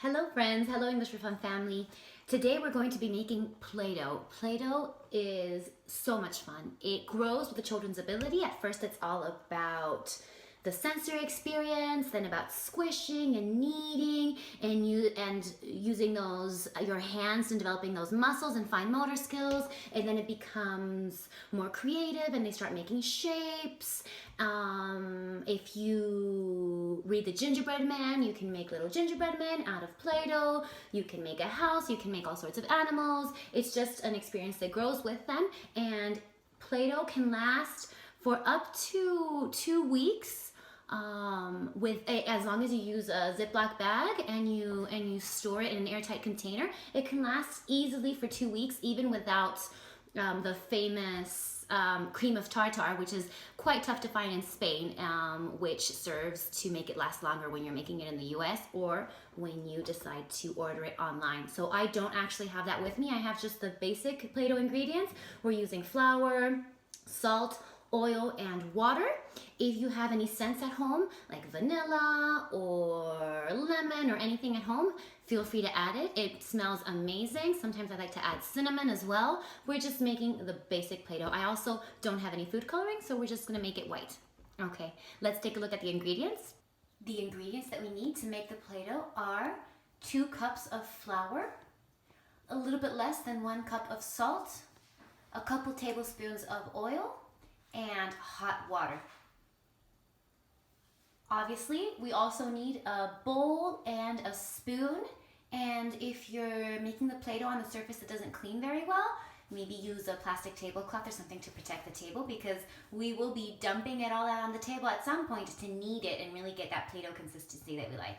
Hello friends, hello English for Fun family. Today we're going to be making Play-Doh. Play-Doh is so much fun. It grows with the children's ability. At first it's all about the sensory experience, then about squishing and kneading and using your hands and developing those muscles and fine motor skills, and then it becomes more creative and they start making shapes. If you read The Gingerbread Man, you can make little gingerbread men out of Play-Doh. You can make a house, you can make all sorts of animals. It's just an experience that grows with them, and Play-Doh can last for up to 2 weeks. As long as you use a Ziploc bag and you store it in an airtight container, it can last easily for 2 weeks, even without the famous cream of tartar, which is quite tough to find in Spain, which serves to make it last longer when you're making it in the US or when you decide to order it online. So I don't actually have that with me. I have just the basic Play-Doh ingredients. We're using flour, salt, oil, and water. If you have any scents at home, like vanilla or lemon or anything at home, feel free to add it. It smells amazing. Sometimes I like to add cinnamon as well. We're just making the basic Play-Doh. I also don't have any food coloring, so we're just gonna make it white. Okay, let's take a look at the ingredients. The ingredients that we need to make the Play-Doh are 2 cups of flour, a little bit less than 1 cup of salt, a couple tablespoons of oil, and hot water. Obviously, we also need a bowl and a spoon, and if you're making the Play-Doh on the surface that doesn't clean very well, maybe use a plastic tablecloth or something to protect the table, because we will be dumping it all out on the table at some point to knead it and really get that Play-Doh consistency that we like.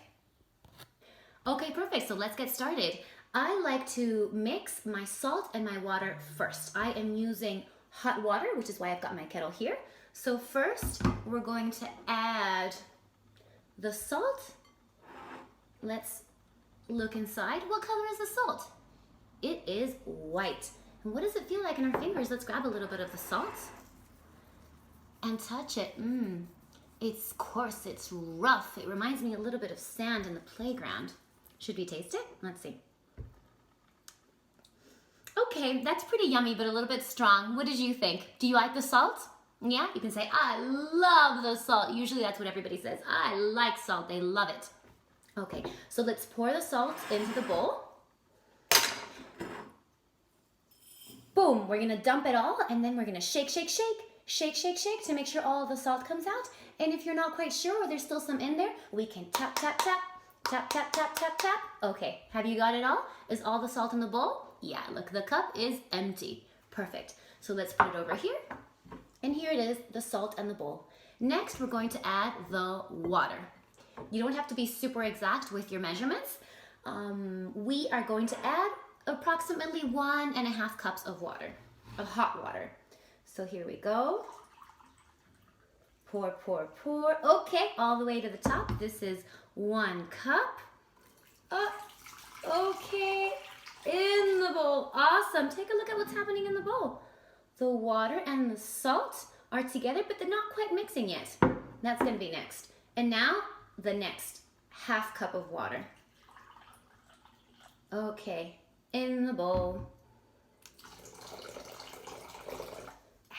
Okay, perfect, so let's get started. I like to mix my salt and my water first. I am using hot water, which is why I've got my kettle here. So first, we're going to add the salt. Let's look inside. What color is the salt? It is white. And what does it feel like in our fingers? Let's grab a little bit of the salt and touch it. It's coarse, it's rough. It reminds me a little bit of sand in the playground. Should we taste it? Let's see. Okay, that's pretty yummy, but a little bit strong. What did you think? Do you like the salt? Yeah, you can say, I love the salt. Usually that's what everybody says. I like salt, they love it. Okay, so let's pour the salt into the bowl. Boom, we're gonna dump it all, and then we're gonna shake, shake, shake, shake, shake, shake to make sure all of the salt comes out. And if you're not quite sure or there's still some in there, we can tap, tap, tap, tap, tap, tap, tap, tap. Okay, have you got it all? Is all the salt in the bowl? Yeah, look, the cup is empty. Perfect. So let's put it over here. And here it is, the salt and the bowl. Next, we're going to add the water. You don't have to be super exact with your measurements. We are going to add approximately 1.5 cups of water, of hot water. So here we go. Pour, pour, pour. Okay, all the way to the top. This is 1 cup. Okay. In the bowl. Awesome. Take a look at what's happening in the bowl. The water and the salt are together, but they're not quite mixing yet. That's going to be next. And now, the next 1/2 cup of water. Okay. In the bowl.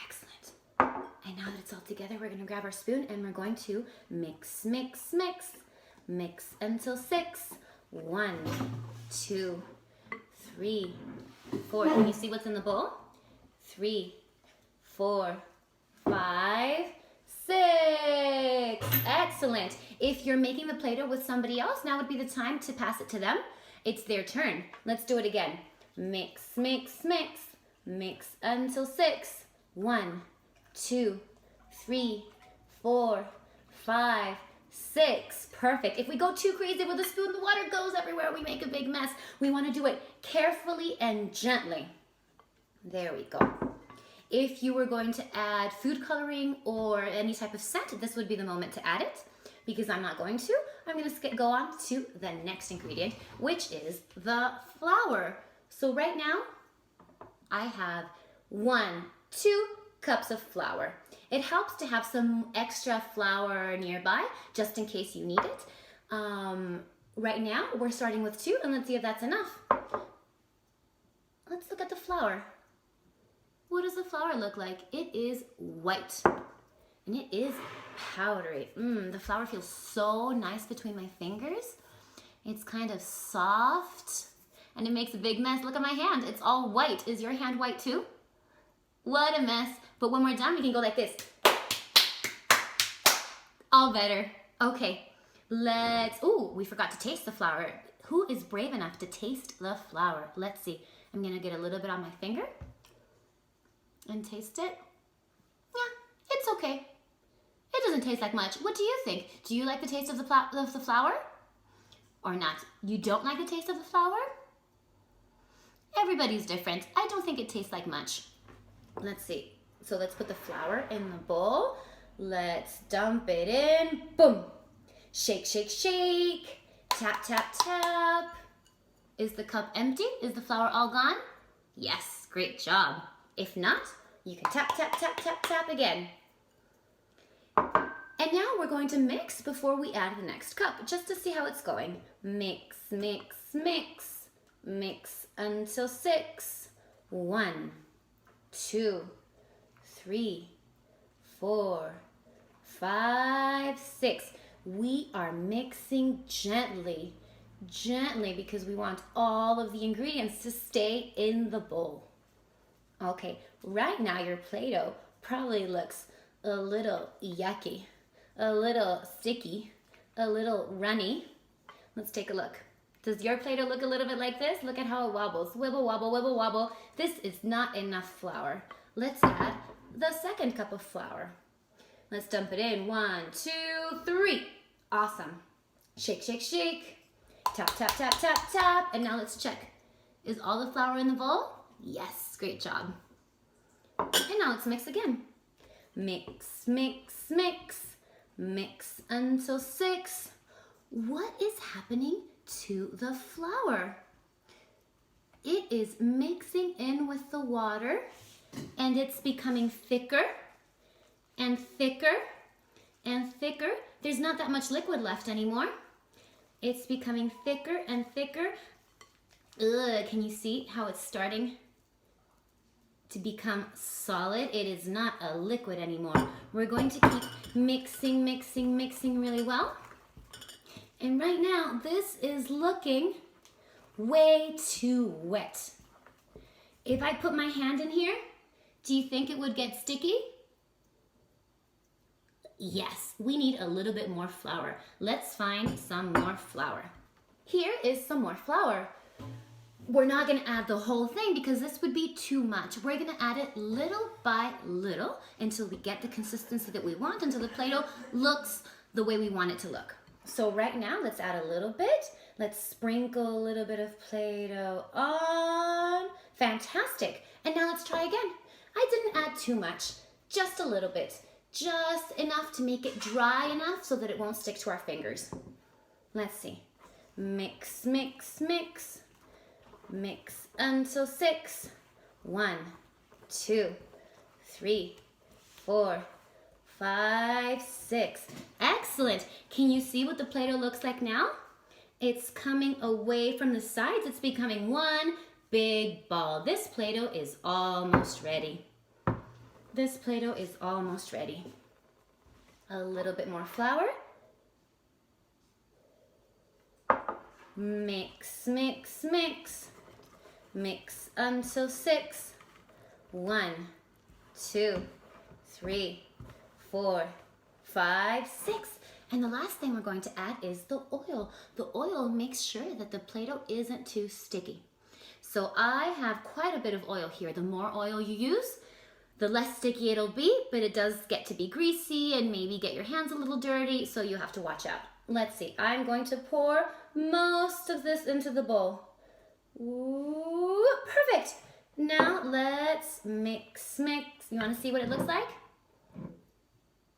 Excellent. And now that it's all together, we're going to grab our spoon and we're going to mix, mix, mix. Mix until 6. 1, 2, 3, 4. Can you see what's in the bowl? 3, 4, 5, 6. Excellent. If you're making the Play-Doh with somebody else, now would be the time to pass it to them. It's their turn. Let's do it again. Mix, mix, mix. Mix until 6. 1, 2, 3, 4, 5, 6. Perfect. If we go too crazy with the spoon, the water goes everywhere. We make a big mess. We want to do it carefully and gently. There we go. If you were going to add food coloring or any type of scent, this would be the moment to add it. Because I'm not going to, I'm going to go on to the next ingredient, which is the flour. So right now, I have 2 cups of flour. It helps to have some extra flour nearby, just in case you need it. Right now, we're starting with 2, and let's see if that's enough. Let's look at the flour. What does the flour look like? It is white, and it is powdery. The flour feels so nice between my fingers. It's kind of soft, and it makes a big mess. Look at my hand. It's all white. Is your hand white too? What a mess. But when we're done, we can go like this. All better. Okay, we forgot to taste the flour. Who is brave enough to taste the flour? Let's see. I'm gonna get a little bit on my finger and taste it. Yeah, it's okay. It doesn't taste like much. What do you think? Do you like the taste of the flour? Or not? You don't like the taste of the flour? Everybody's different. I don't think it tastes like much. Let's see. So let's put the flour in the bowl. Let's dump it in. Boom. Shake, shake, shake. Tap, tap, tap. Is the cup empty? Is the flour all gone? Yes, great job. If not, you can tap, tap, tap, tap, tap again. And now we're going to mix before we add the next cup, just to see how it's going. Mix, mix, mix. Mix until 6. 1, 2, 3, 4, 5, 6. We are mixing gently, because we want all of the ingredients to stay in the bowl. Okay, right now your Play-Doh probably looks a little yucky, a little sticky, a little runny. Let's take a look. Does your Play-Doh look a little bit like this? Look at how it wobbles. Wibble, wobble, wibble, wobble. This is not enough flour. Let's add the second cup of flour. Let's dump it in. 1, 2, 3. Awesome. Shake, shake, shake. Tap, tap, tap, tap, tap. And now let's check. Is all the flour in the bowl? Yes, great job. And now let's mix again. Mix, mix, mix. Mix until 6. What is happening to the flour? It is mixing in with the water, and it's becoming thicker and thicker and thicker. There's not that much liquid left anymore. It's becoming thicker and thicker. Ugh, can you see how it's starting to become solid? It is not a liquid anymore. We're going to keep mixing, mixing, mixing really well. And right now, this is looking way too wet. If I put my hand in here, do you think it would get sticky? Yes, we need a little bit more flour. Let's find some more flour. Here is some more flour. We're not gonna add the whole thing because this would be too much. We're gonna add it little by little until we get the consistency that we want, until the Play-Doh looks the way we want it to look. So right now, let's add a little bit. Let's sprinkle a little bit of Play-Doh on. Fantastic. And now let's try again. I didn't add too much, just a little bit. Just enough to make it dry enough so that it won't stick to our fingers. Let's see. Mix, mix, mix. Mix until 6. 1, 2, 3, 4, 5, 6. Excellent. Can you see what the Play-Doh looks like now? It's coming away from the sides. It's becoming one big ball. This Play-Doh is almost ready. This Play-Doh is almost ready. A little bit more flour. Mix, mix, mix. Mix until 6. 1, 2, 3, 4, 5, 6. And the last thing we're going to add is the oil. The oil makes sure that the Play-Doh isn't too sticky. So I have quite a bit of oil here. The more oil you use, the less sticky it'll be, but it does get to be greasy and maybe get your hands a little dirty, so you have to watch out. Let's see, I'm going to pour most of this into the bowl. Ooh, perfect. Now let's mix, mix. You want to see what it looks like?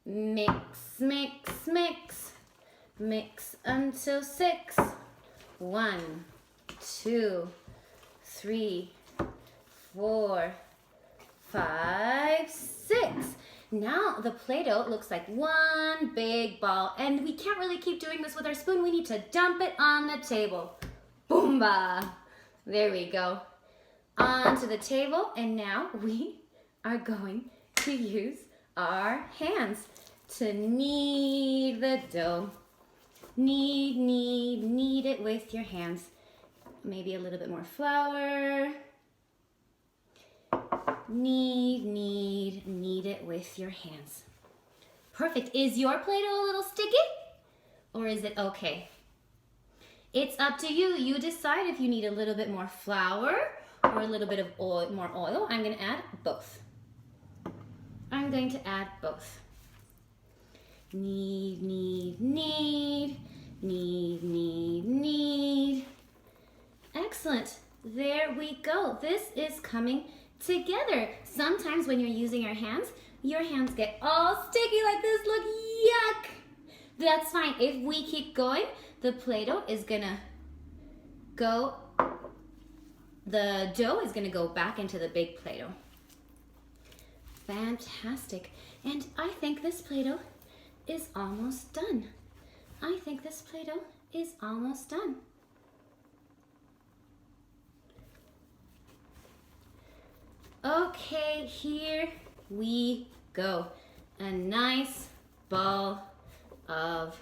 Mix, mix, mix. Mix until 6. 1, 2, 3, 4, 5, 6. Now the Play-Doh looks like one big ball, and we can't really keep doing this with our spoon. We need to dump it on the table. Boomba! There we go. Onto the table, and now we are going to use our hands to knead the dough. Knead, knead, knead it with your hands. Maybe a little bit more flour. Knead, knead, knead it with your hands. Perfect. Is your Play-Doh a little sticky? Or is it okay? It's up to you. You decide if you need a little bit more flour or a little bit of oil, more oil. I'm going to add both. I'm going to add both. Knead, knead, knead, knead, knead, knead. Excellent. There we go. This is coming together. Sometimes when you're using your hands get all sticky like this. Look, yuck. That's fine. If we keep going, the Play-Doh is gonna go, the dough is gonna go back into the big Play-Doh. Fantastic. And I think this Play-Doh is almost done. I think this Play-Doh is almost done. Okay, here we go. A nice ball of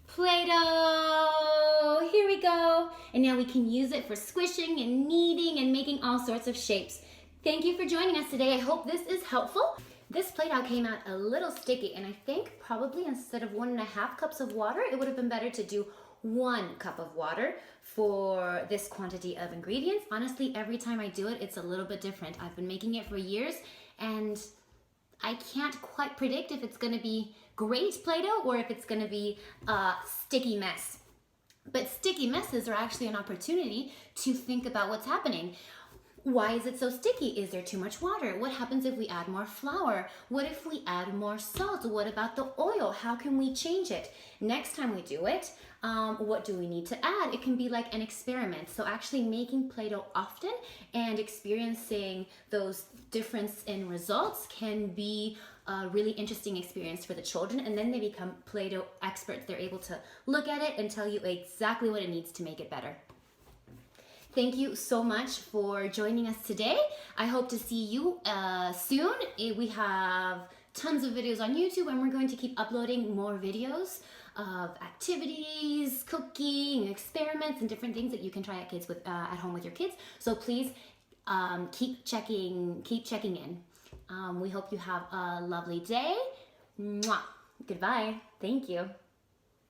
Play-Doh. Here we go. And now we can use it for squishing and kneading and making all sorts of shapes. Thank you for joining us today. I hope this is helpful. This Play-Doh came out a little sticky, and I think probably instead of 1.5 cups of water, it would have been better to do 1 cup of water for this quantity of ingredients. Honestly, every time I do it, it's a little bit different. I've been making it for years, and I can't quite predict if it's gonna be great Play-Doh or if it's gonna be a sticky mess. But sticky messes are actually an opportunity to think about what's happening. Why is it so sticky? Is there too much water? What happens if we add more flour? What if we add more salt? What about the oil? How can we change it? Next time we do it, what do we need to add? It can be like an experiment. So actually making Play-Doh often and experiencing those difference in results can be a really interesting experience for the children, and then they become Play-Doh experts. They're able to look at it and tell you exactly what it needs to make it better. Thank you so much for joining us today. I hope to see you soon. We have tons of videos on YouTube, and we're going to keep uploading more videos of activities, cooking, experiments, and different things that you can try at home with your kids. So please keep checking in. We hope you have a lovely day. Mwah. Goodbye. Thank you.